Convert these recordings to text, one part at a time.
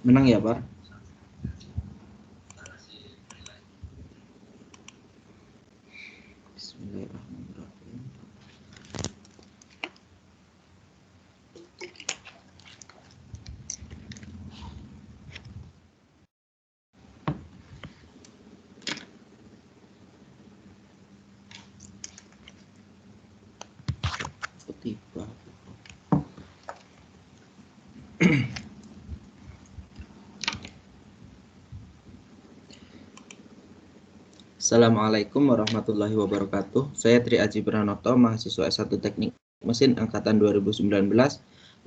Menang ya, Par? Bismillahirrahmanirrahim. Tiba. Assalamualaikum warahmatullahi wabarakatuh. Saya Tri Aji Pranoto, mahasiswa S1 Teknik Mesin angkatan 2019,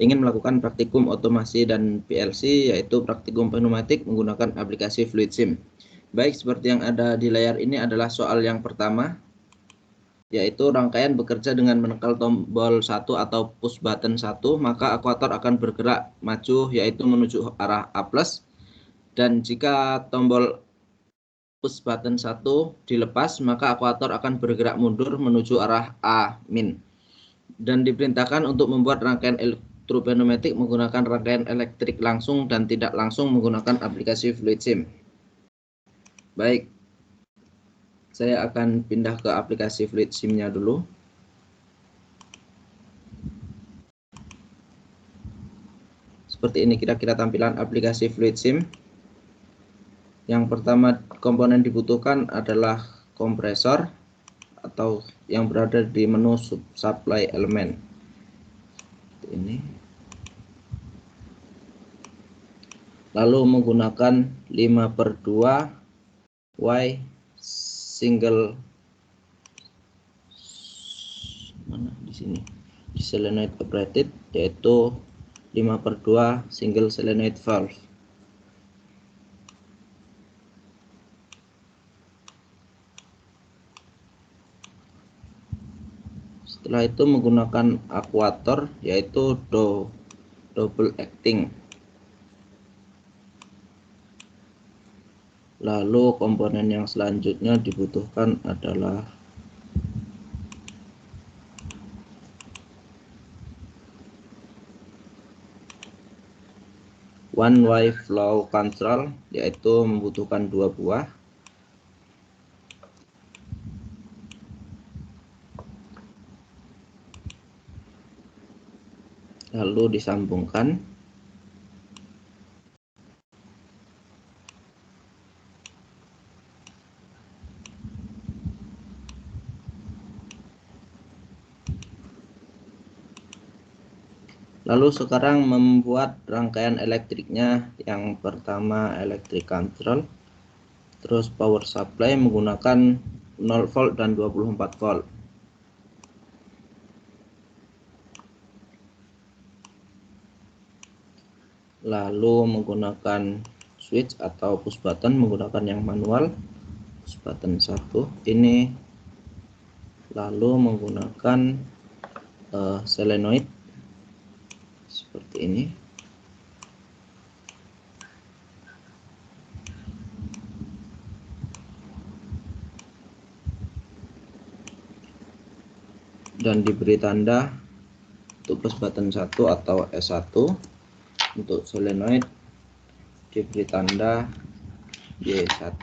ingin melakukan praktikum otomasi dan PLC, yaitu praktikum pneumatik menggunakan aplikasi FluidSim. Baik, seperti yang ada di layar ini adalah soal yang pertama, yaitu rangkaian bekerja dengan menekan tombol 1 atau push button 1, maka akuator akan bergerak maju, yaitu menuju arah A+, dan jika tombol push button 1 dilepas, maka akuator akan bergerak mundur menuju arah A-. Dan diperintahkan untuk membuat rangkaian elektropneumatik menggunakan rangkaian elektrik langsung dan tidak langsung menggunakan aplikasi FluidSim. Baik, saya akan pindah ke aplikasi FluidSim-nya dulu. Seperti ini kira-kira tampilan aplikasi FluidSim. Yang pertama komponen dibutuhkan adalah kompresor atau yang berada di menu supply element. Ini. Lalu menggunakan 5/2 Y single, mana di sini, di solenoid operated, yaitu 5/2 single solenoid valve. Setelah itu menggunakan akuator, yaitu double acting. Lalu komponen yang selanjutnya dibutuhkan adalah one way flow control, yaitu membutuhkan 2 buah. Lalu disambungkan. Lalu sekarang membuat rangkaian elektriknya. Yang pertama electric control, terus power supply menggunakan 0 volt dan 24 volt. Lalu menggunakan switch atau push button menggunakan yang manual, push button 1 ini. Lalu menggunakan solenoid seperti ini. Dan diberi tanda untuk push button 1 atau S1. Untuk solenoid diberi tanda Y1,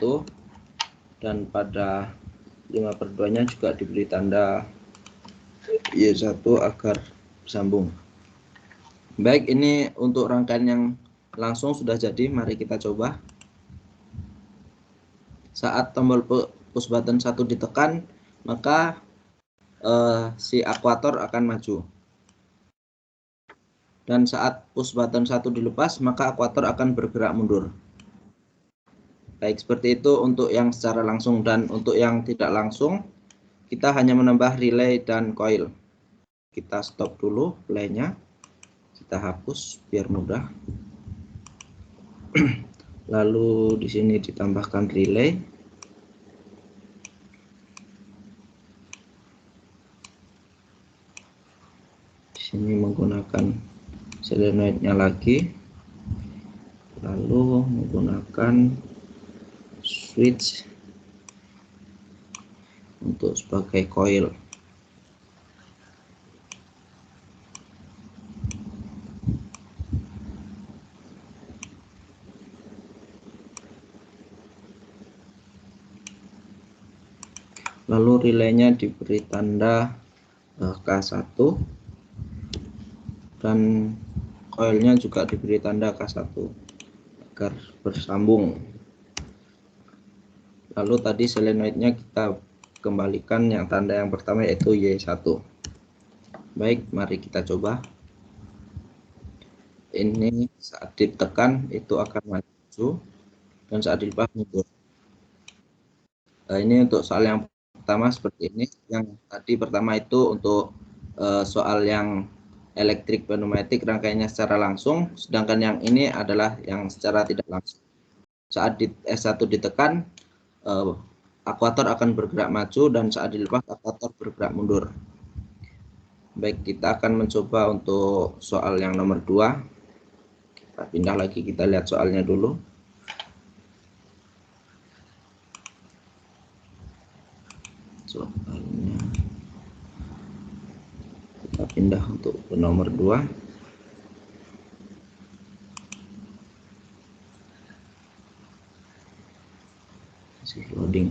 dan pada 5/2 nya juga diberi tanda Y1 agar bersambung. Baik, ini untuk rangkaian yang langsung sudah jadi. Mari kita coba. Saat tombol push button 1 ditekan, maka si akuator akan maju. Dan saat push button 1 dilepas, maka akuator akan bergerak mundur. Baik, seperti itu untuk yang secara langsung. Dan untuk yang tidak langsung, kita hanya menambah relay dan coil. Kita stop dulu playnya, kita hapus biar mudah. Lalu di sini ditambahkan relay. Di sini menggunakan solenoidnya lagi. Lalu menggunakan switch untuk sebagai coil. Lalu relaynya diberi tanda K1 dan coilnya juga diberi tanda K1 agar bersambung. Lalu tadi solenoidnya kita kembalikan yang tanda yang pertama yaitu Y1. Baik, mari kita coba. Ini saat ditekan itu akan maju dan saat dilepas mundur. Ini untuk soal yang pertama seperti ini. Yang tadi pertama itu untuk soal yang elektrik pneumatik rangkaiannya secara langsung, sedangkan yang ini adalah yang secara tidak langsung. Saat S1 ditekan, akuator akan bergerak maju dan saat dilepas akuator bergerak mundur. Baik, kita akan mencoba untuk soal yang nomor 2. Kita pindah lagi, kita lihat soalnya dulu. Soalnya kita pindah untuk ke nomor 2. Masih loading.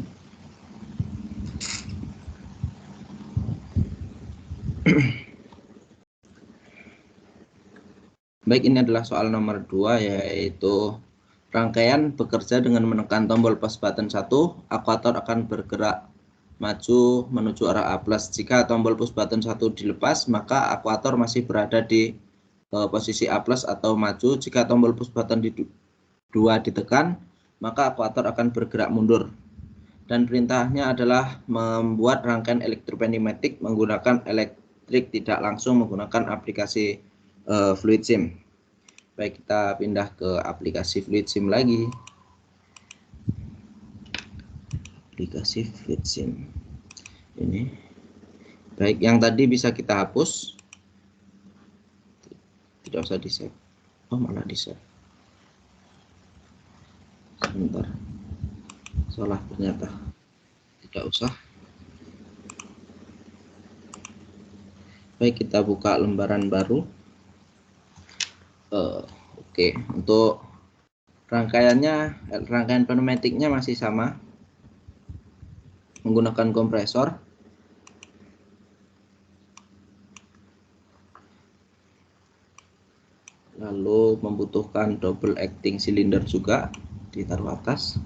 Baik, ini adalah soal nomor 2, yaitu rangkaian bekerja dengan menekan tombol push button 1, akuator akan bergerak maju menuju arah A+. Jika tombol push button 1 dilepas, maka akuator masih berada di posisi A+ atau maju. Jika tombol push button 2 ditekan, maka akuator akan bergerak mundur. Dan perintahnya adalah membuat rangkaian elektropneumatik menggunakan elektrik tidak langsung menggunakan aplikasi Fluid Sim. Baik, kita pindah ke aplikasi Fluid Sim lagi. Aplikasi Fluid Sim ini. Baik, yang tadi bisa kita hapus. Tidak usah di save. Oh, malah di save. Sebentar. Salah ternyata. Tidak usah. Baik, kita buka lembaran baru. Oke, untuk rangkaian pneumatiknya masih sama, menggunakan kompresor. Lalu membutuhkan double acting cylinder juga, ditaruh atas.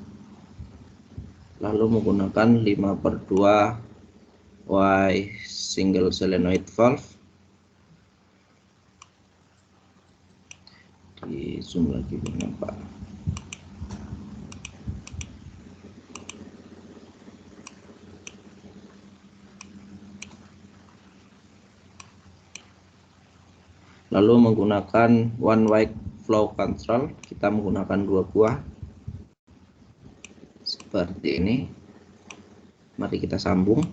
Lalu menggunakan 5/2 Y single solenoid valve. Di zoom lagi biar nampak. Lalu menggunakan one way flow control, kita menggunakan 2 buah seperti ini. Mari kita sambung.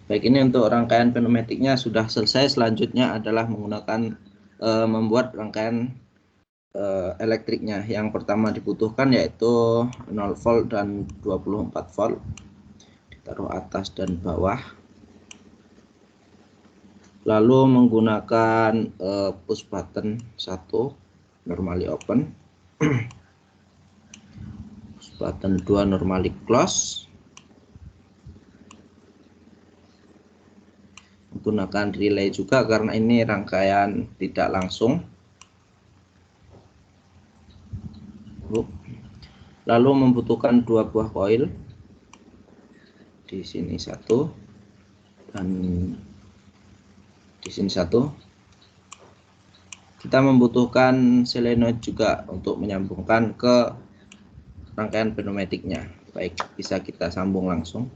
Baik, ini untuk rangkaian pneumatiknya sudah selesai. Selanjutnya adalah menggunakan membuat rangkaian elektriknya. Yang pertama dibutuhkan yaitu 0 volt dan 24 volt. Ditaruh atas dan bawah. Lalu menggunakan push button 1 normally open. Push button 2 normally close. Menggunakan relay juga karena ini rangkaian tidak langsung. Lalu membutuhkan 2 buah coil. Di sini 1 dan di sini 1. Kita membutuhkan solenoid juga untuk menyambungkan ke rangkaian pneumatiknya. Baik, bisa kita sambung langsung.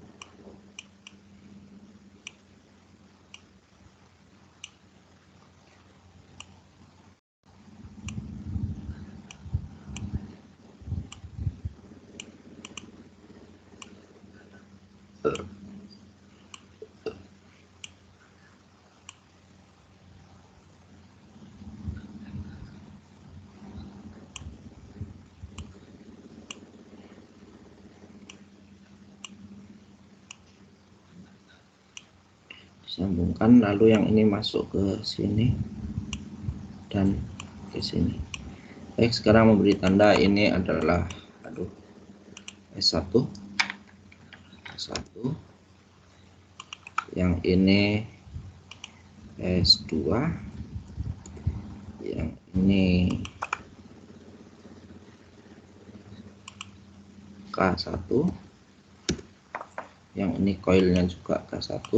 Disambungkan, lalu yang ini masuk ke sini. dan ke sini. Baik, sekarang memberi tanda ini adalah S1, yang ini S2, yang ini K1, yang ini koilnya juga K1,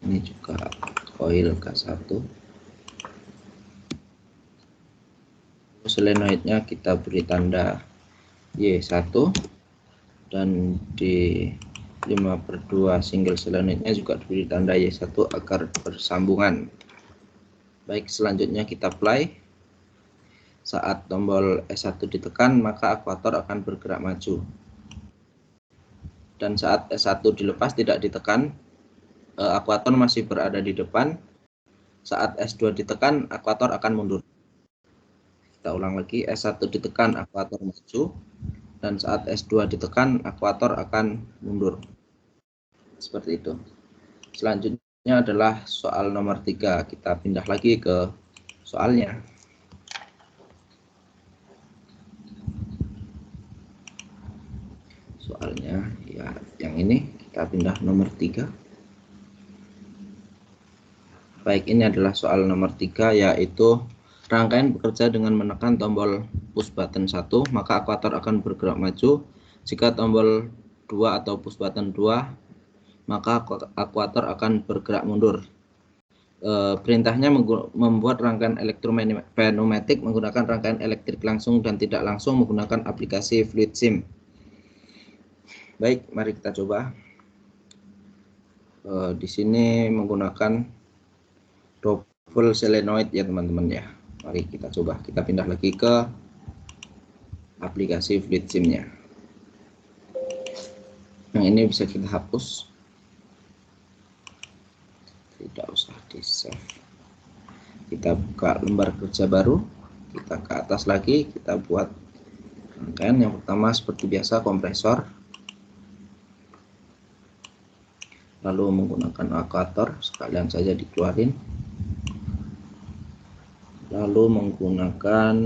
ini juga koil K1. Solenoidnya kita beri tanda Y1, dan di 5/2 single solenoidnya juga diberi tanda Y1 agar bersambungan. Baik, selanjutnya kita apply. Saat tombol S1 ditekan, maka akuator akan bergerak maju. Dan saat S1 dilepas tidak ditekan, akuator masih berada di depan. Saat S2 ditekan, akuator akan mundur. Kita ulang lagi, S1 ditekan, akuator maju. Dan saat S2 ditekan, akuator akan mundur. Seperti itu. Selanjutnya adalah soal nomor 3. Kita pindah lagi ke soalnya. Soalnya ya yang ini, kita pindah nomor 3. Baik, ini adalah soal nomor 3, yaitu rangkaian bekerja dengan menekan tombol push button 1, maka akuator akan bergerak maju. Jika tombol 2 atau push button 2, maka akuator akan bergerak mundur. Perintahnya membuat rangkaian elektropneumatik menggunakan rangkaian elektrik langsung dan tidak langsung menggunakan aplikasi fluid sim. Baik, mari kita coba. Di sini menggunakan double solenoid ya teman-teman ya. Mari kita coba. Kita pindah lagi ke aplikasi fluid sim-nya. Yang ini bisa kita hapus. Tidak usah di save. Kita buka lembar kerja baru. Kita ke atas lagi. Kita buat rangkaian. Yang pertama seperti biasa kompresor. Lalu menggunakan akuator, sekalian saja dikeluarin. Lalu menggunakan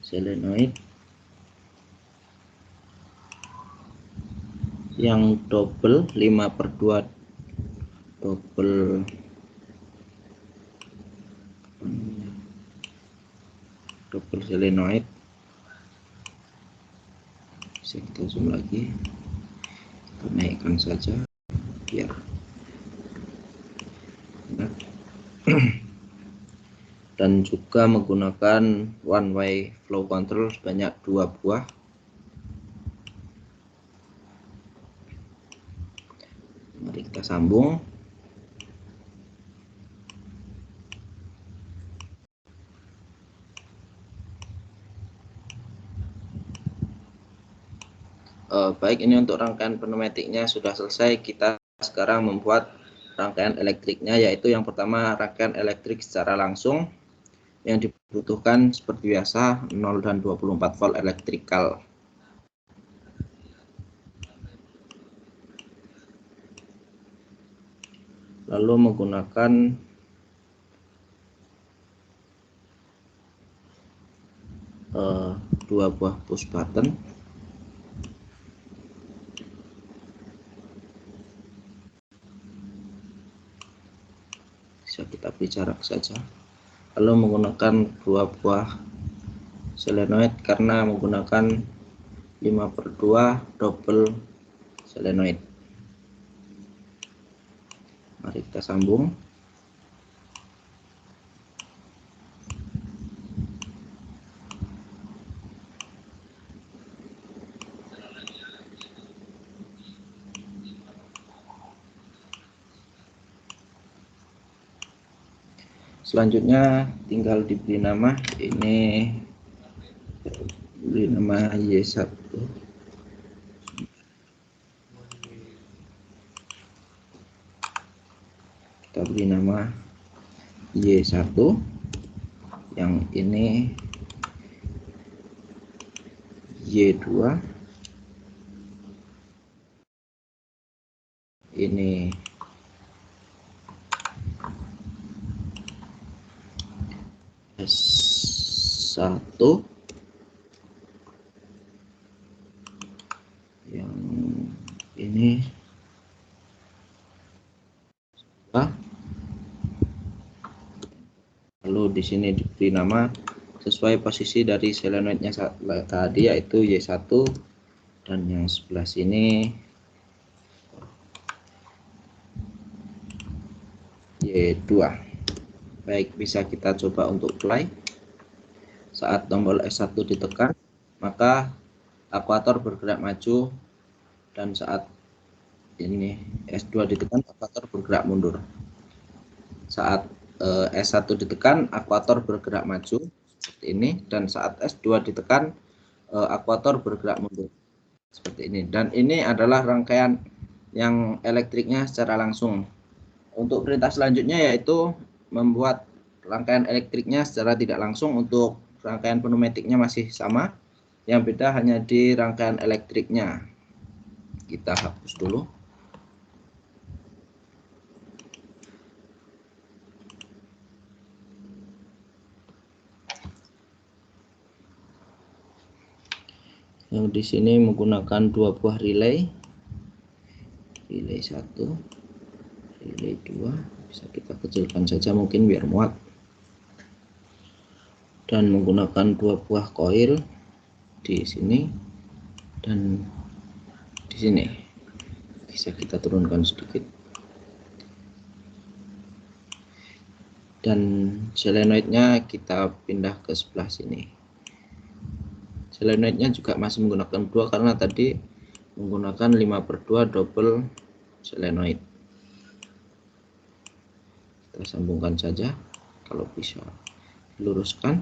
solenoid yang double 5/2 double solenoid. Bisa kita zoom lagi, kita naikkan saja biar enak. Dan juga menggunakan one way flow control sebanyak 2 buah. Mari kita sambung. Baik, ini untuk rangkaian pneumatiknya sudah selesai. Kita sekarang membuat rangkaian elektriknya, yaitu yang pertama rangkaian elektrik secara langsung. Yang dibutuhkan seperti biasa 0 dan 24 volt elektrikal. Lalu menggunakan dua buah push button. Bisa kita beri jarak saja. Lalu menggunakan 2 buah solenoid karena menggunakan 5/2 double solenoid. Mari kita sambung. Selanjutnya tinggal diberi nama, ini beri nama Y1. Kita beri nama Y1, yang ini Y2, ini S1 yang ini lalu di sini diberi nama sesuai posisi dari solenoidnya tadi, yaitu Y1, dan yang sebelah sini Y2. Baik, bisa kita coba untuk play. Saat tombol S1 ditekan, maka akuator bergerak maju, dan saat ini S2 ditekan, akuator bergerak mundur. Saat S1 ditekan, akuator bergerak maju seperti ini, dan saat S2 ditekan, akuator bergerak mundur seperti ini. Dan ini adalah rangkaian yang elektriknya secara langsung. Untuk perintah selanjutnya yaitu membuat rangkaian elektriknya secara tidak langsung. Untuk rangkaian pneumatiknya masih sama, yang beda hanya di rangkaian elektriknya. Kita hapus dulu. Yang di sini menggunakan dua buah relay 1, relay 2, bisa kita kecilkan saja mungkin biar muat, dan menggunakan dua buah koil di sini dan di sini. Bisa kita turunkan sedikit, dan solenoidnya kita pindah ke sebelah sini. Solenoidnya juga masih menggunakan 2 karena tadi menggunakan 5/2 double solenoid. Kita sambungkan saja, kalau bisa diluruskan.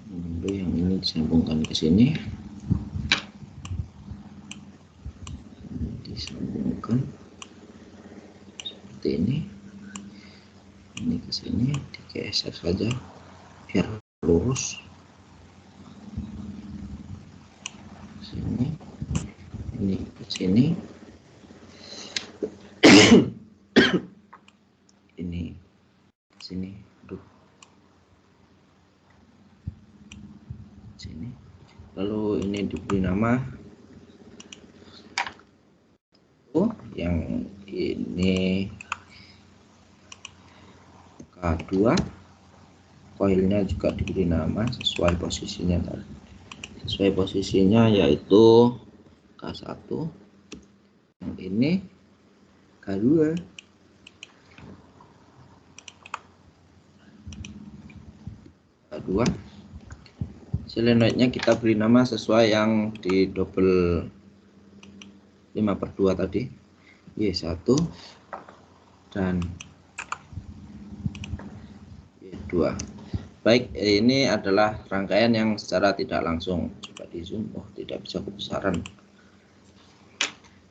Lalu yang ini disambungkan ke sini, disambungkan seperti ini ke sini, digeser saja biar lurus. Sini, ini ke sini, ini ke sini, sini. Lalu ini diberi nama yang ini K2, koilnya juga diberi nama sesuai posisinya tadi. Sesuai posisinya yaitu K1, yang ini K2. Solenoidnya kita beri nama sesuai yang di double 5/2 tadi, Y1 dan Y2. Baik, ini adalah rangkaian yang secara tidak langsung. Coba di zoom, oh tidak bisa kebesaran.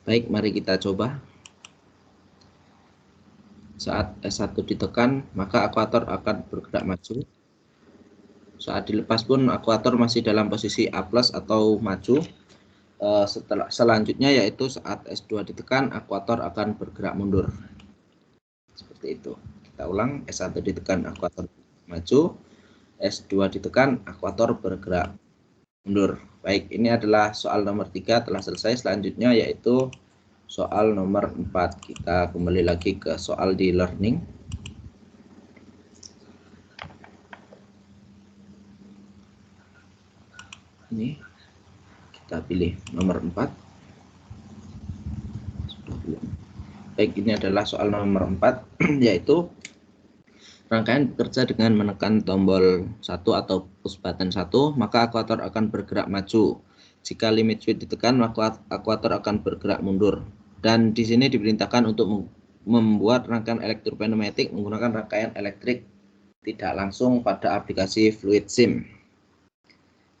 Baik, mari kita coba. Saat S1 ditekan, maka akuator akan bergerak maju. Saat dilepas pun akuator masih dalam posisi A+ atau maju. Selanjutnya yaitu saat S2 ditekan, akuator akan bergerak mundur. Seperti itu. Kita ulang, S1 ditekan, akuator maju. S2 ditekan, akuator bergerak mundur. Baik, ini adalah soal nomor 3 telah selesai. Selanjutnya yaitu soal nomor 4. Kita kembali lagi ke soal di learning. Ini kita pilih nomor 4. Baik, ini adalah soal nomor 4 yaitu rangkaian bekerja dengan menekan tombol 1 atau push button 1, maka akuator akan bergerak maju. Jika limit switch ditekan, maka akuator akan bergerak mundur. Dan di sini diperintahkan untuk membuat rangkaian elektropneumatik menggunakan rangkaian elektrik tidak langsung pada aplikasi Fluid Sim.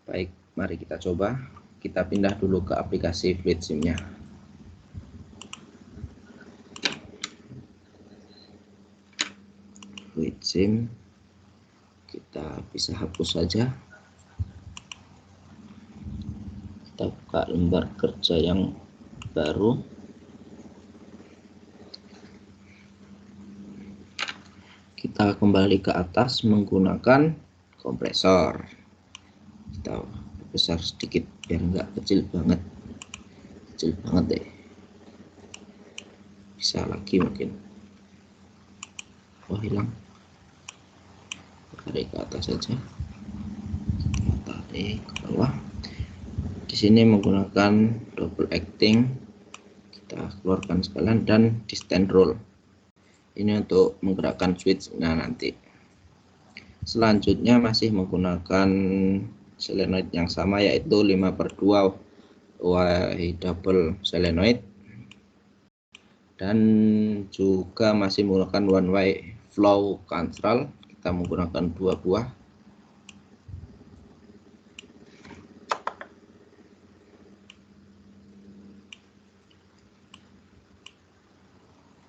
Baik, mari kita coba. Kita pindah dulu ke aplikasi Fluid Sim-nya. Fluid Sim kita bisa hapus saja. Kita buka lembar kerja yang baru. Kita kembali ke atas menggunakan kompresor. Kita besar sedikit biar enggak kecil banget deh. Bisa lagi mungkin. Oh, hilang. Tarik ke atas saja. Tarik ke bawah. Di sini menggunakan double acting. Kita keluarkan sekalian dan di stand roll. Ini untuk menggerakkan switch. Nah, nanti. Selanjutnya masih menggunakan solenoid yang sama, yaitu 5/2 Y double solenoid, dan juga masih menggunakan one way flow control. Kita menggunakan 2 buah.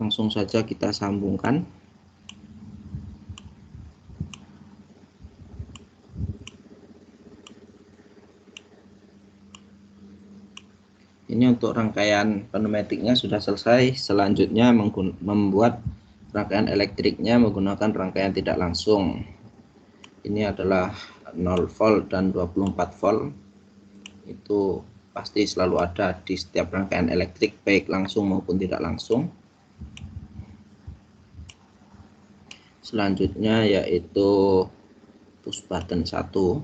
Langsung saja kita sambungkan. Ini untuk rangkaian pneumatiknya sudah selesai. Selanjutnya membuat rangkaian elektriknya menggunakan rangkaian tidak langsung. Ini adalah 0 volt dan 24 volt. Itu pasti selalu ada di setiap rangkaian elektrik, baik langsung maupun tidak langsung. Selanjutnya yaitu push button 1.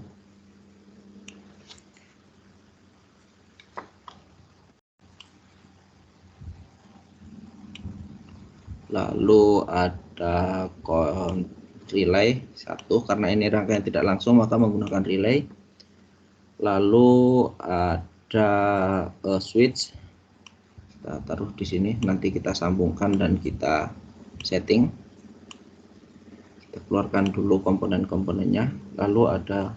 Lalu ada relay 1, karena ini rangkaian tidak langsung maka menggunakan relay. Lalu ada switch, kita taruh di sini, nanti kita sambungkan dan kita setting. Kita keluarkan dulu komponen-komponennya. Lalu ada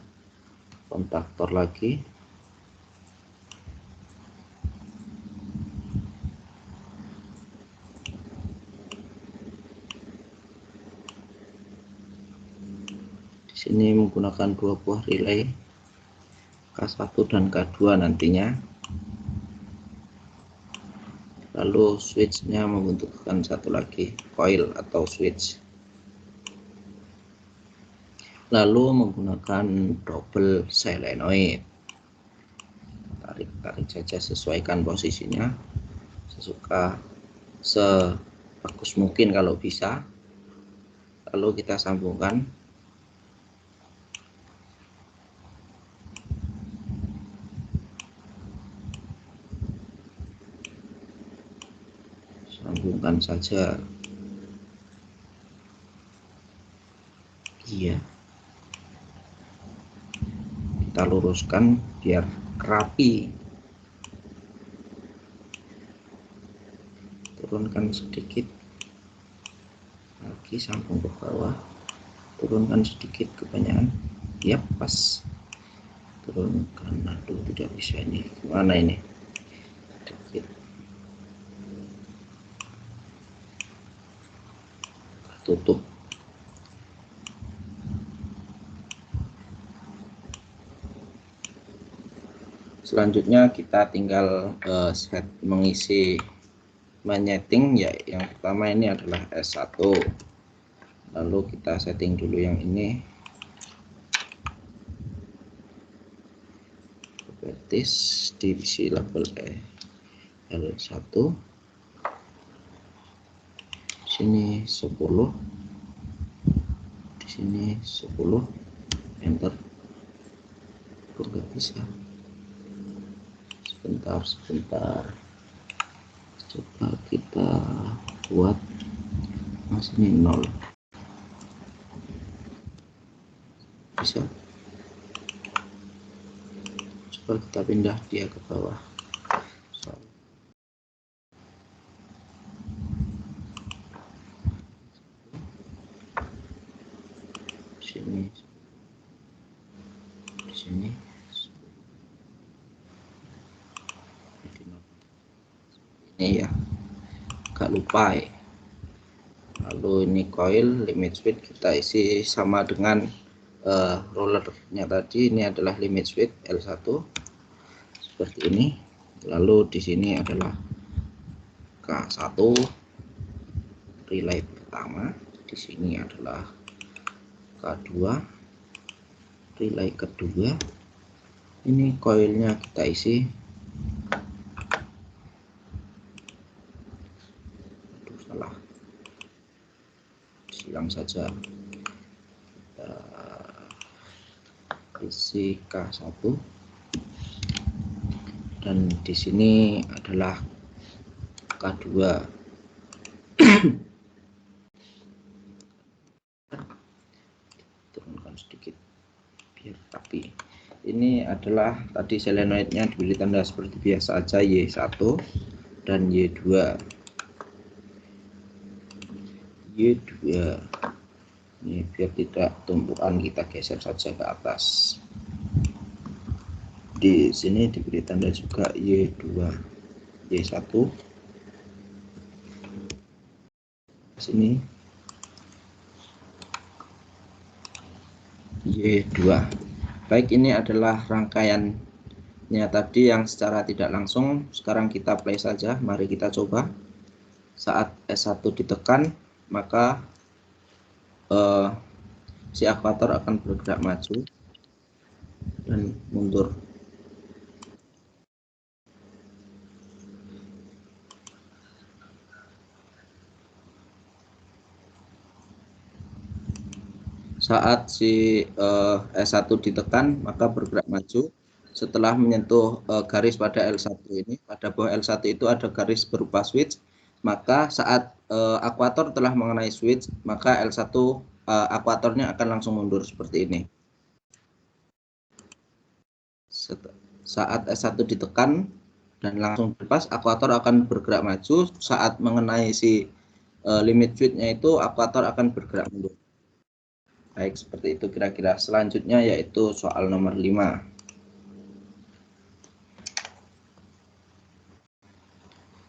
kontaktor lagi. Di sini menggunakan 2 buah relay, K1 dan K2 nantinya. Lalu switchnya membutuhkan satu lagi coil atau switch. Lalu menggunakan double solenoid. Tarik saja, sesuaikan posisinya sebagus mungkin kalau bisa. Lalu kita sambungkan. Sambungkan saja. Iya. Kita luruskan biar rapi. Turunkan sedikit. Lagi sambung ke bawah. Turunkan sedikit, kebanyakan. Ya, pas. Turunkan. Aduh, tidak bisa ini. Gimana ini? Sedikit. Tutup. Selanjutnya kita tinggal mengisi menyeting, ya. Yang pertama ini adalah S1. Lalu kita setting dulu yang ini. Properties, diisi label L1. Sini 10, di sini 10, enter. Enggak bisa, sebentar, coba kita buat ini 0, bisa. Coba kita pindah dia ke bawah. Di sini ini ya, agak lupa ya. Lalu ini coil limit switch kita isi sama dengan rollernya tadi. Ini adalah limit switch L1 seperti ini. Lalu di sini adalah K1 relay pertama, di sini adalah K2 relay kedua. Ini koilnya kita isi. Salah, silang saja. Kita isi K1 dan di sini adalah K2. Turunkan sedikit biar rapi. Ini adalah tadi selenoidnya diberi tanda seperti biasa aja, Y1 dan Y2. Y2 ini biar tidak tumpukan, kita geser saja ke atas. Di sini diberi tanda juga Y2, Y1 sini Y2. Baik, ini adalah rangkaiannya tadi yang secara tidak langsung. Sekarang kita play saja, mari kita coba. Saat S1 ditekan, maka si akuator akan bergerak maju dan mundur. Saat si S1 ditekan, maka bergerak maju. Setelah menyentuh garis pada L1 ini, pada bawah L1 itu ada garis berupa switch, maka saat akuator telah mengenai switch, maka L1 akuatornya akan langsung mundur seperti ini. Saat S1 ditekan dan langsung lepas, akuator akan bergerak maju. Saat mengenai si limit switch-nya itu, akuator akan bergerak mundur. Baik, seperti itu kira-kira. Selanjutnya yaitu soal nomor 5.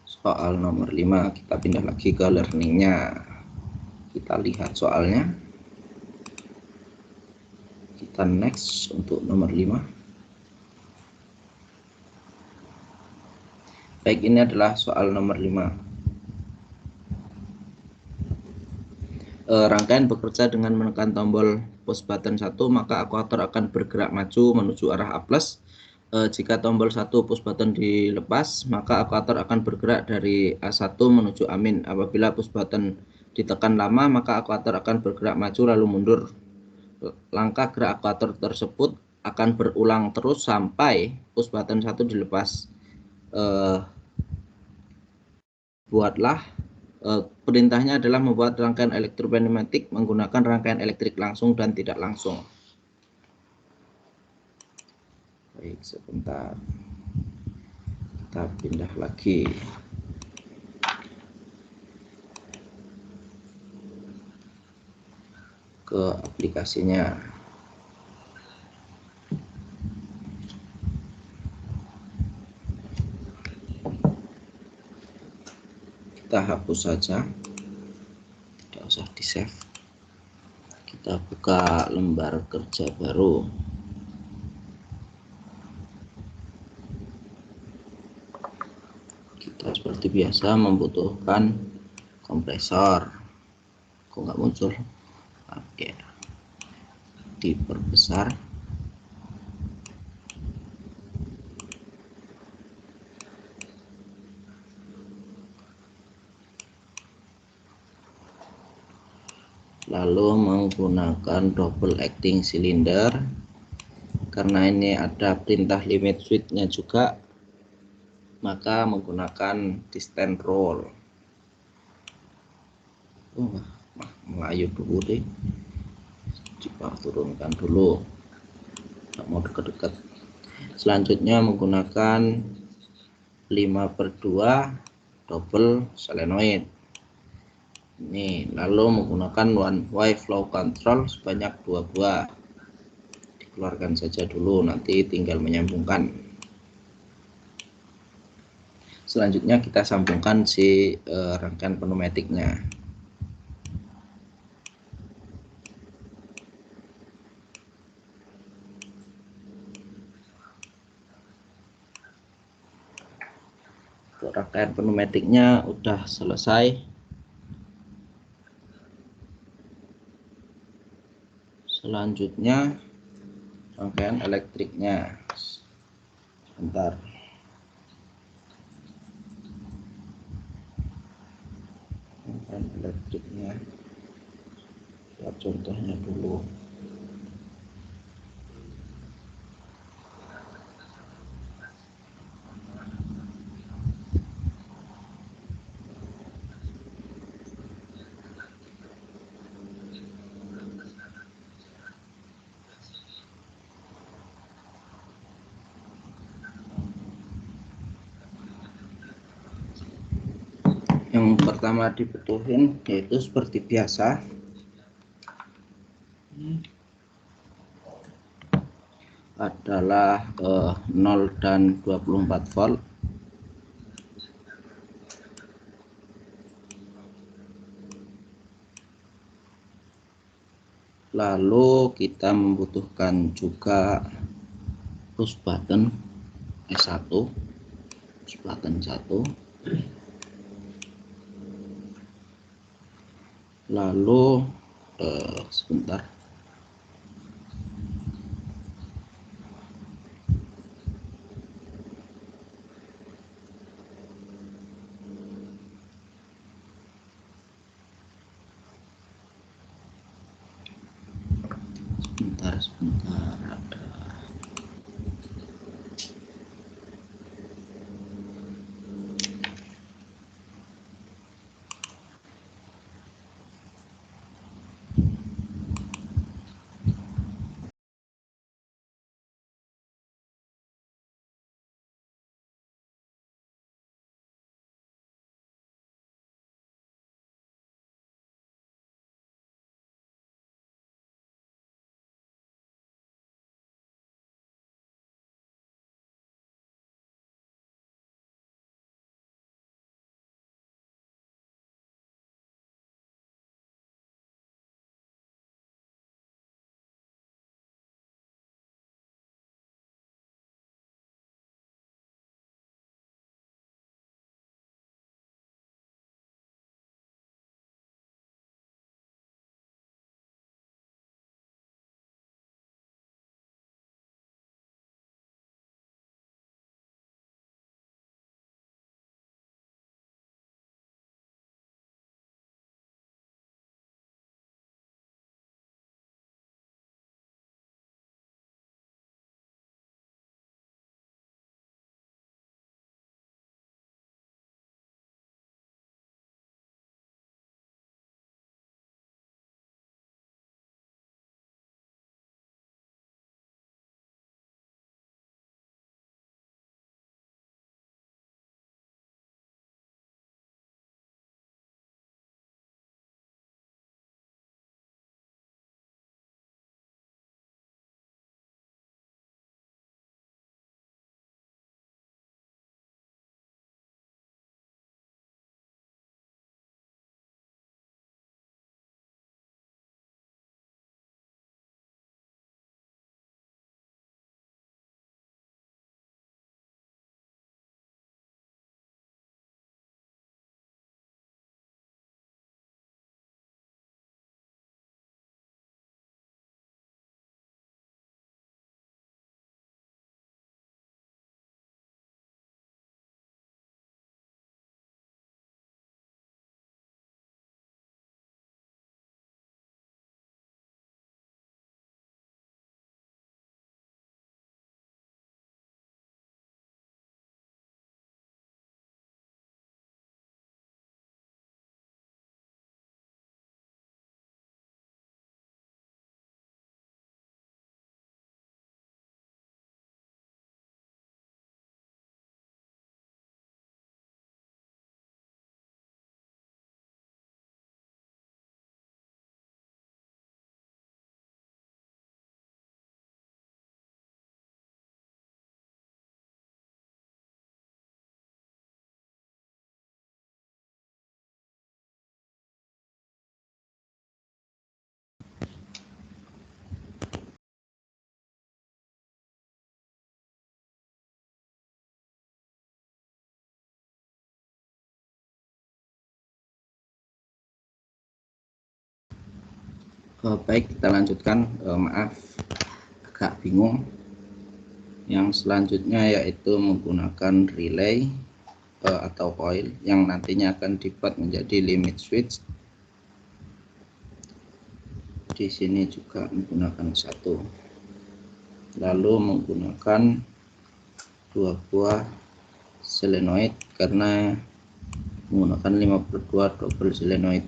Soal nomor 5, kita pindah lagi ke learning-nya. Kita lihat soalnya. Kita next untuk nomor 5. Baik, ini adalah soal nomor 5. Rangkaian bekerja dengan menekan tombol push button 1, maka akuator akan bergerak maju menuju arah A+. Jika tombol 1 push button dilepas, maka akuator akan bergerak dari A1 menuju A-. Apabila push button ditekan lama, maka akuator akan bergerak maju lalu mundur. Langkah gerak akuator tersebut akan berulang terus sampai push button 1 dilepas. Perintahnya adalah membuat rangkaian elektropneumatik menggunakan rangkaian elektrik langsung dan tidak langsung. Baik, sebentar. Kita pindah lagi. Ke aplikasinya. Kita hapus saja, tidak usah di save. Kita buka lembar kerja baru. Kita seperti biasa membutuhkan kompresor. Kok nggak muncul? Oke, diperbesar. Lalu menggunakan double acting cylinder, karena ini ada perintah limit switch-nya juga, maka menggunakan distance roll. Melayu dulu deh, coba turunkan dulu, nggak mau dekat-dekat. Selanjutnya menggunakan 5/2 double solenoid. Ini lalu menggunakan one way flow control sebanyak 2 buah. Dikeluarkan saja dulu, nanti tinggal menyambungkan. Selanjutnya kita sambungkan si rangkaian pneumatiknya. Untuk rangkaian pneumatiknya udah selesai. Selanjutnya rangkaian elektriknya. Bentar. Rangkaian elektriknya. Lihat contohnya dulu. Yang pertama dibutuhin yaitu seperti biasa adalah 0 dan 24 volt. Lalu kita membutuhkan juga push button S1, push button 1. Lalu sebentar. Sebentar. Baik, kita lanjutkan. Maaf, agak bingung. Yang selanjutnya yaitu menggunakan relay atau coil yang nantinya akan dibuat menjadi limit switch. Di sini juga menggunakan satu, lalu menggunakan dua buah solenoid karena menggunakan 5/2 double solenoid.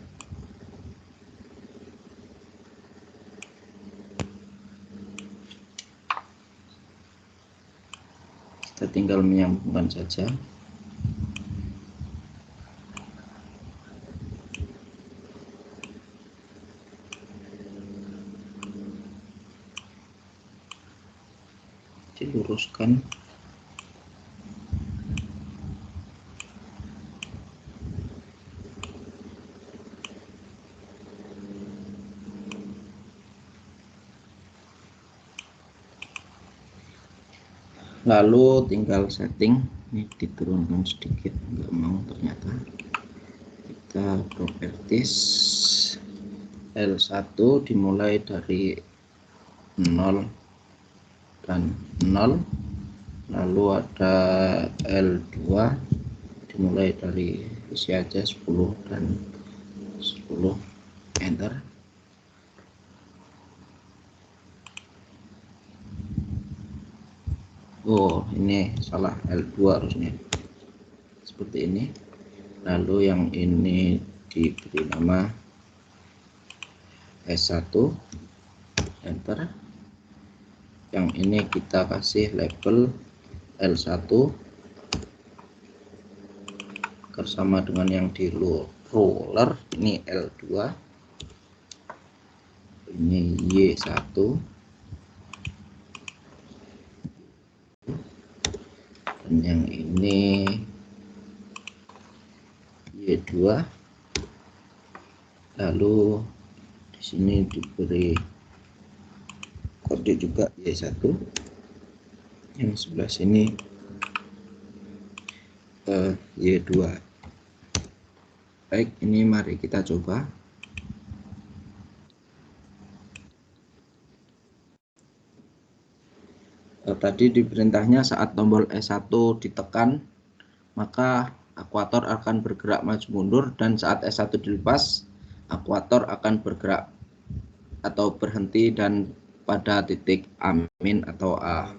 Kita tinggal menyambungkan saja. Diluruskan. Lalu tinggal setting. Ini diturunkan sedikit, nggak mau ternyata. Kita properties L1 dimulai dari 0 dan 0, lalu ada L2 dimulai dari isi aja 10 dan 10, enter. Oh, ini salah, L2 harusnya seperti ini. Lalu yang ini diberi nama S1, enter. Yang ini kita kasih label L1 bersama dengan yang di roller, ini L2, ini Y1, dan yang ini Y2. Lalu di sini diberi kode juga Y1. Yang sebelah sini Y2. Baik, ini mari kita coba. Tadi di perintahnya saat tombol S1 ditekan, maka akuator akan bergerak maju mundur, dan saat S1 dilepas, akuator akan bergerak atau berhenti dan pada titik amin atau A,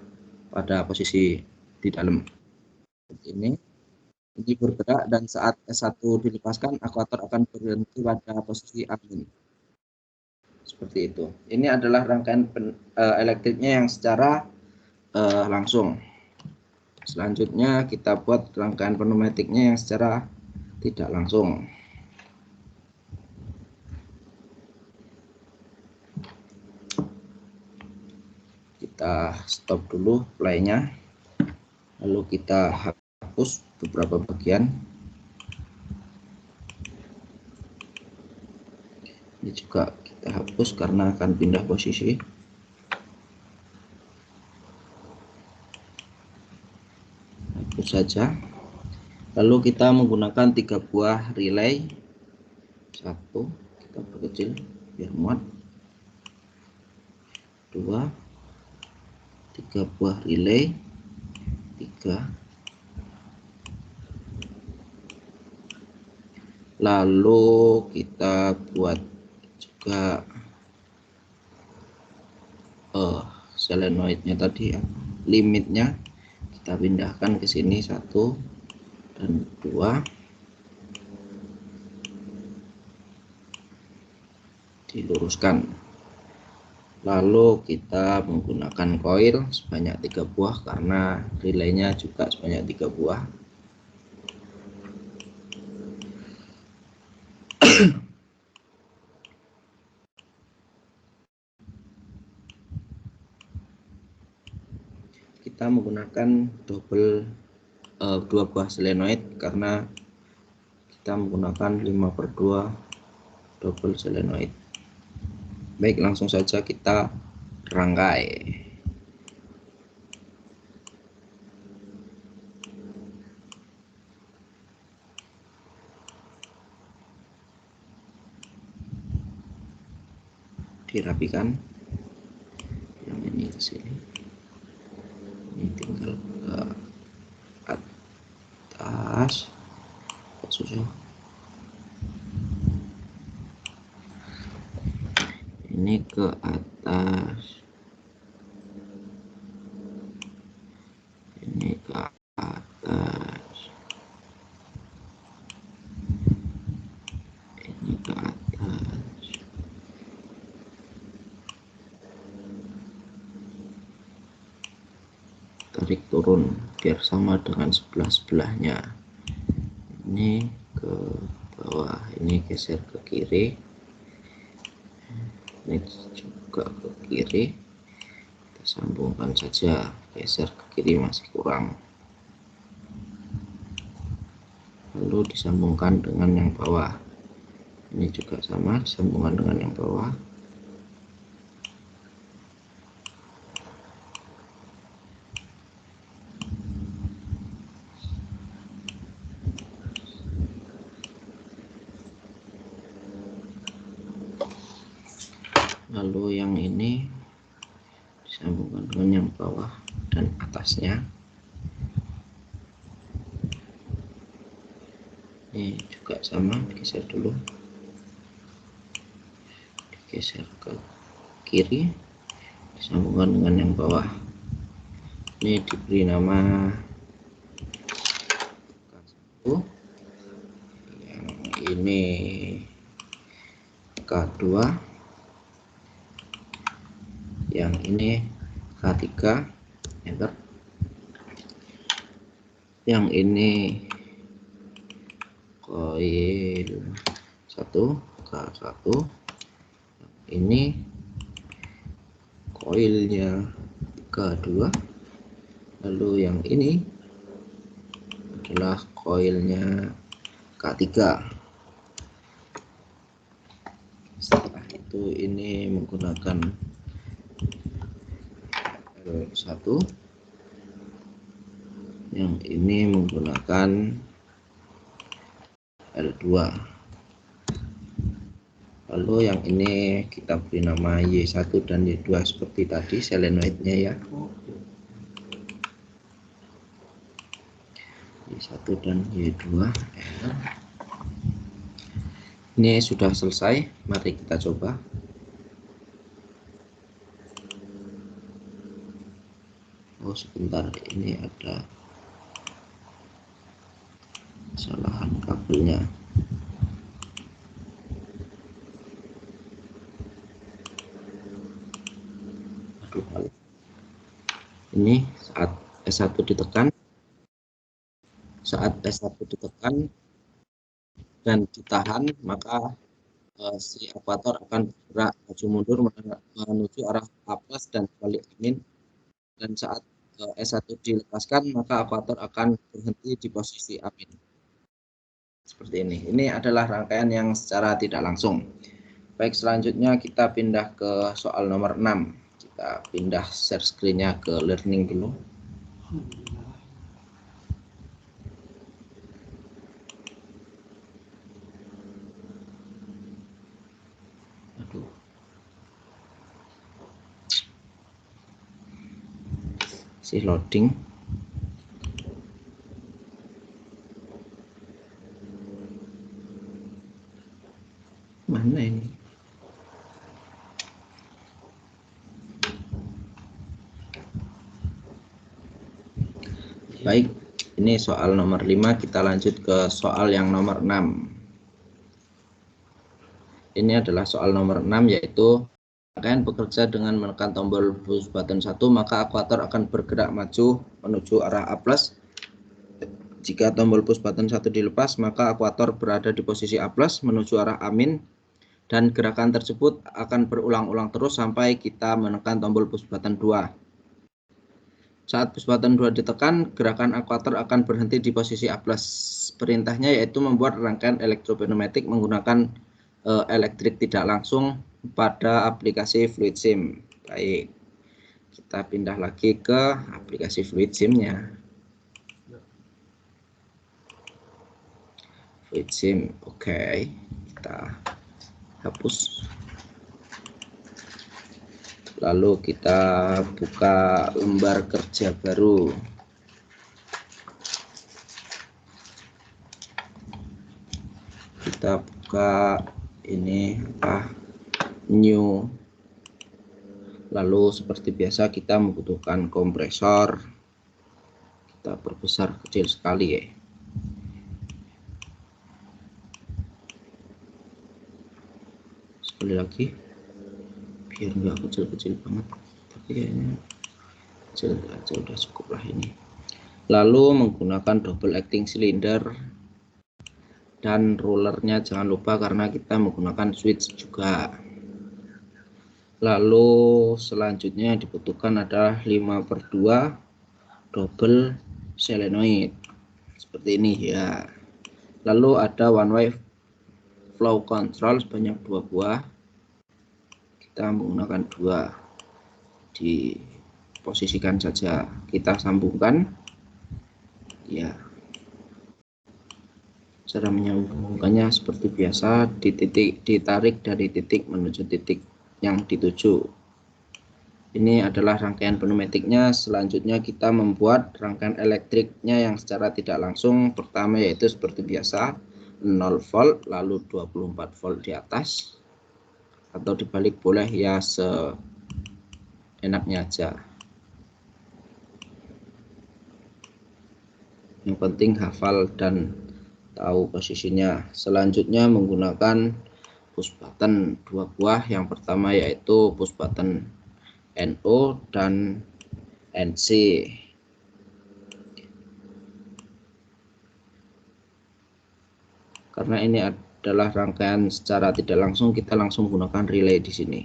pada posisi di dalam. Ini bergerak, dan saat S1 dilepaskan, akuator akan berhenti pada posisi amin. Seperti itu. Ini adalah rangkaian elektriknya yang secara langsung. Selanjutnya kita buat rangkaian pneumatiknya yang secara tidak langsung. Kita stop dulu playnya, lalu kita hapus beberapa bagian. Ini juga kita hapus karena akan pindah posisi. Hapus saja. Lalu kita menggunakan 3 buah relay. Satu, kita perkecil biar muat. 2, 3 buah relay. 3. Lalu kita buat juga solenoidnya tadi, limitnya kita pindahkan ke sini 1 dan 2, diluruskan. Lalu kita menggunakan coil sebanyak 3 buah karena relaynya juga sebanyak 3 buah. Kita menggunakan double 2 buah solenoid karena kita menggunakan 5/2 double solenoid. Baik, langsung saja kita rangkai. dirapikan. Yang ini ke sini, ini tinggal ke atas, susah. Ini ke atas, ini ke atas, ini ke atas, tarik turun biar sama dengan sebelah-sebelahnya. Ini ke bawah, ini geser ke kiri, ini juga ke kiri, kita sambungkan saja. Geser ke kiri masih kurang, lalu disambungkan dengan yang bawah. Ini juga sama, disambungkan dengan yang bawah. Lalu yang ini disambungkan dengan yang bawah dan atasnya. Ini juga sama, digeser dulu, digeser ke kiri, disambungkan dengan yang bawah. Ini diberi nama K1, yang ini K2, yang ini K3, enter. Yang ini koil 1, K1, ini koilnya K2, lalu yang ini adalah koilnya K3. Setelah itu ini menggunakan L1, yang ini menggunakan L2, lalu yang ini kita beri nama Y1 dan Y2 seperti tadi solenoidnya ya, Y1 dan Y2. Ini sudah selesai, mari kita coba. Oh sebentar, ini ada kesalahan kabelnya. Aduh, ini saat S1 ditekan, dan ditahan, maka si ekuator akan bergerak maju mundur menuju arah A+ dan sebaliknya. Dan saat S1 dilepaskan, maka ekuator akan berhenti di posisi A-. Seperti ini. Ini adalah rangkaian yang secara tidak langsung. Baik, selanjutnya kita pindah ke soal nomor 6. Kita pindah share screen-nya ke learning dulu. Aduh. Si loading. Mana ini? Baik, ini soal nomor 5, kita lanjut ke soal yang nomor 6. Ini adalah soal nomor 6, yaitu rangkaian bekerja dengan menekan tombol push button 1, maka ekuator akan bergerak maju menuju arah A+. Jika tombol push button 1 dilepas, maka ekuator berada di posisi A+ menuju arah A-, dan gerakan tersebut akan berulang-ulang terus sampai kita menekan tombol push button 2. Saat push button 2 ditekan, gerakan ekuator akan berhenti di posisi A+. Perintahnya yaitu membuat rangkaian elektropneumatik menggunakan elektrik tidak langsung pada aplikasi Fluid Sim. Baik, kita pindah lagi ke aplikasi Fluid Sim-nya. Fluid Sim, oke. Kita hapus. Lalu kita buka lembar kerja baru. Kita buka ini new. Lalu seperti biasa kita membutuhkan kompresor. Kita perbesar kecil sekali ya. Sekali lagi biar nggak kecil-kecil banget, tapi kayaknya kecil aja udah cukup lah ini. Lalu menggunakan double acting cylinder dan rollernya jangan lupa karena kita menggunakan switch juga. Lalu selanjutnya dibutuhkan adalah 5/2 double solenoid seperti ini ya. Lalu ada one way flow control sebanyak 2 buah. Kita menggunakan 2, diposisikan saja, kita sambungkan ya. Cara menyambungkannya seperti biasa, ditarik dari titik menuju titik yang dituju. Ini adalah rangkaian pneumatiknya. Selanjutnya kita membuat rangkaian elektriknya yang secara tidak langsung. Pertama yaitu seperti biasa 0 volt, lalu 24 volt di atas, atau dibalik boleh ya, seenaknya aja. Yang penting hafal dan tahu posisinya. Selanjutnya menggunakan push button 2 buah. Yang pertama yaitu push button NO dan NC. Karena ini adalah rangkaian secara tidak langsung, kita langsung menggunakan relay di sini.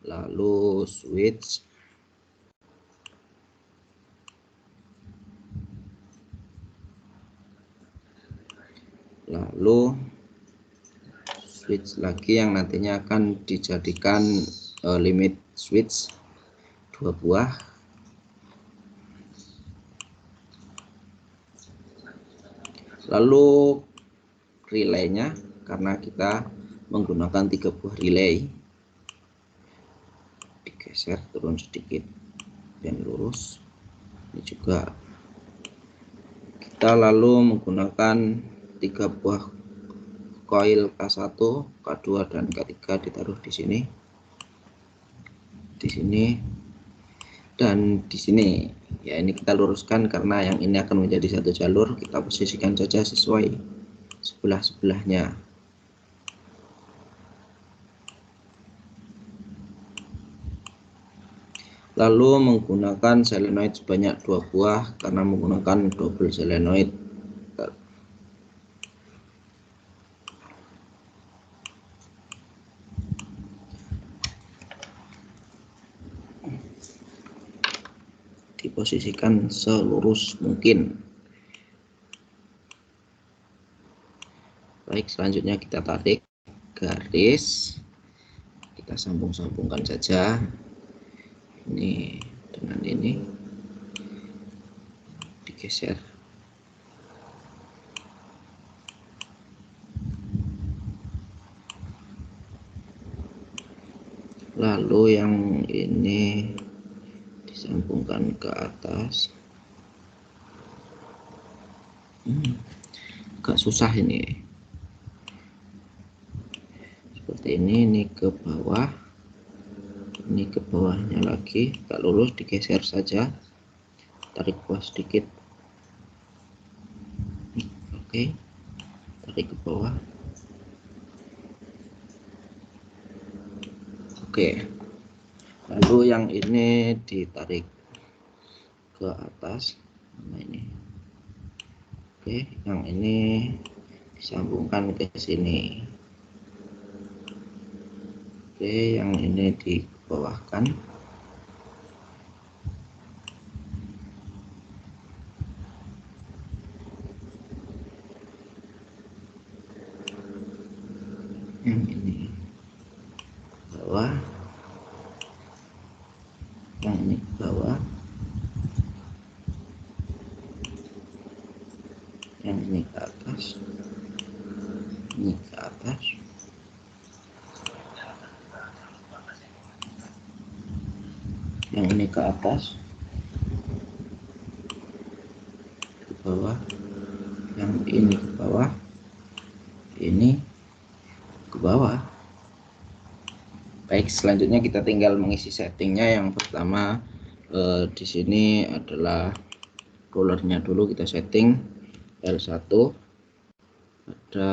Lalu switch. Lalu switch lagi yang nantinya akan dijadikan limit switch 2 buah. Lalu relaynya, karena kita menggunakan 3 buah relay, digeser turun sedikit dan lurus. Ini juga kita lalu menggunakan 3 buah coil K1, K2 dan K3 ditaruh di sini, dan di sini. Ya, ini kita luruskan karena yang ini akan menjadi satu jalur. Kita posisikan saja sesuai sebelah-sebelahnya. Lalu menggunakan solenoid sebanyak 2 buah karena menggunakan double solenoid. Diposisikan selurus mungkin. Baik, selanjutnya kita tarik garis, kita sambung-sambungkan saja ini dengan ini, digeser. Lalu yang ini disambungkan ke atas. Agak susah ini. Seperti ini ke bawah. Ini ke bawahnya lagi, tak lurus, digeser saja. Tarik bawah sedikit. Oke. Tarik ke bawah. Oke. Lalu yang ini ditarik ke atas, nah ini. Oke, yang ini disambungkan ke sini. Oke, yang ini dibawahkan. Yang ini bawah. Yang ini ke bawah, yang ini ke atas, ini ke yang ini ke atas, ke bawah, yang ini ke bawah, ini ke bawah. Baik, selanjutnya kita tinggal mengisi settingnya. Yang pertama di sini adalah rollernya dulu kita setting L1, ada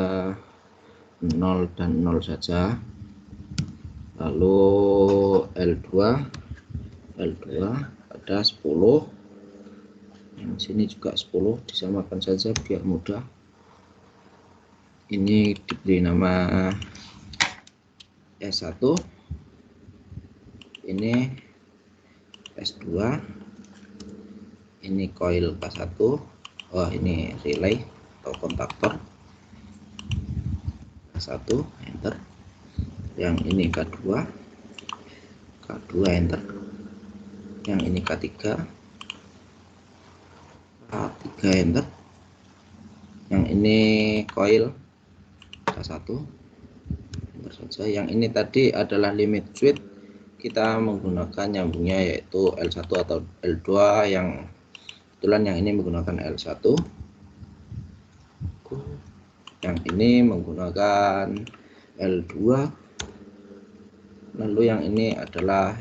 0 dan 0 saja, lalu L2 ada 10, yang sini juga 10, disamakan saja biar mudah. Ini diberi nama S1, ini S2, ini coil K1, oh ini relay atau kontaktor K1, enter. Yang ini K2 enter. Yang ini K3 enter. Yang ini coil K1 enter saja. Yang ini tadi adalah limit switch, kita menggunakan nyambungnya yaitu L1 atau L2, yang kebetulan yang ini menggunakan L1, yang ini menggunakan L2, lalu yang ini adalah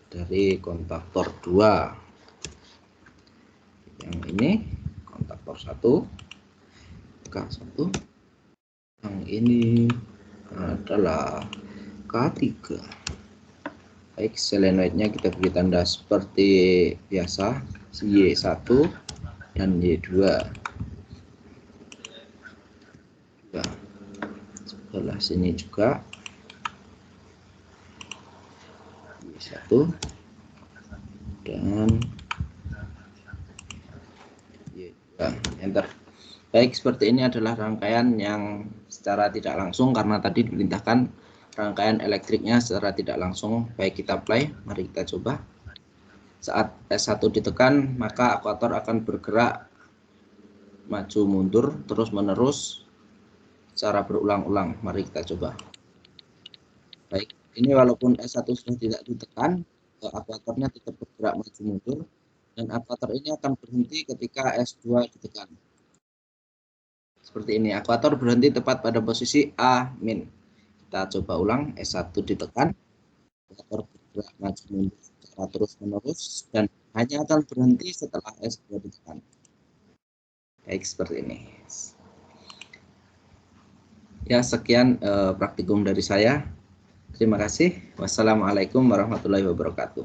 dari kontaktor 2, yang ini kontaktor 1 K1, yang ini adalah K3. Baik, solenoidnya kita beri tanda seperti biasa, Y1 dan Y2. Sebelah sini juga Y1 dan Y2, enter. Baik, seperti ini adalah rangkaian yang secara tidak langsung, karena tadi diperintahkan rangkaian elektriknya secara tidak langsung. Baik, kita play, mari kita coba. Saat S1 ditekan, maka akuator akan bergerak maju mundur terus menerus secara berulang-ulang. Mari kita coba. Baik, ini walaupun S1 sudah tidak ditekan, akuatornya tetap bergerak maju mundur, dan akuator ini akan berhenti ketika S2 ditekan. Seperti ini, akuator berhenti tepat pada posisi A min. Kita coba ulang, S1 ditekan, akuator bergerak maju mundur secara terus menerus, dan hanya akan berhenti setelah S2 ditekan. Baik, seperti ini. Ya, sekian praktikum dari saya. Terima kasih. Wassalamualaikum warahmatullahi wabarakatuh.